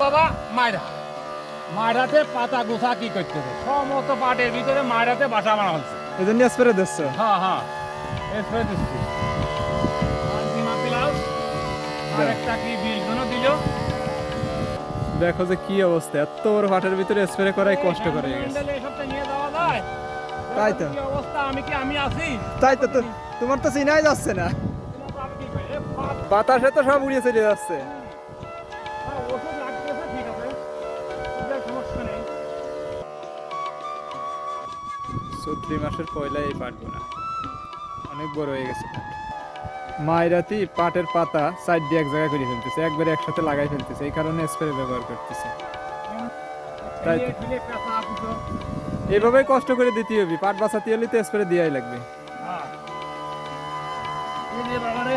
বাবা মায়রা মায়রাতে পাতা গোছা কি করতেছে সমস্ত পাটের ভিতরে মায়রাতে বাসা বানা হচ্ছে। এই জন্য স্প্রে দিচ্ছ? হ্যাঁ হ্যাঁ স্প্রে দিচ্ছি। আরেকটা কি বিল জন্য দিল। দেখো যে কি অবস্থা, এত বড় পাটের ভিতরে স্প্রে করাই কষ্ট করে গেছে। এসবটা নিয়ে যাওয়া যায়? তাই তো। কি অবস্থা, আমি আছি। তাই তো, তোমার তো চিনাই যাচ্ছে না, আমি কি করি? বাতাসে তো সব উড়িয়ে চলে যাচ্ছে। ওষুধ লাগতেছে, ঠিক আছে, এটার সমস্যা নেই। চৈত্র মাসের পয়লা এই পাটগুলা অনেক বড় হয়ে গেছে। মাইরাতি পাটের পাতা সাইড দিয়ে এক জায়গায় করে ফেলতেছে, একবারে একসাথে লাগাই ফেলতেছে, এই কারণে স্প্রে ব্যবহার করতেছে। তাই তো, দিলে পেঁচা পুষো। এইভাবেই কষ্ট করে দিতে হবে, পাট বাঁচাতে হলে তো স্প্রে দেওয়াই লাগবে। হ্যাঁ। এই যে বাবারে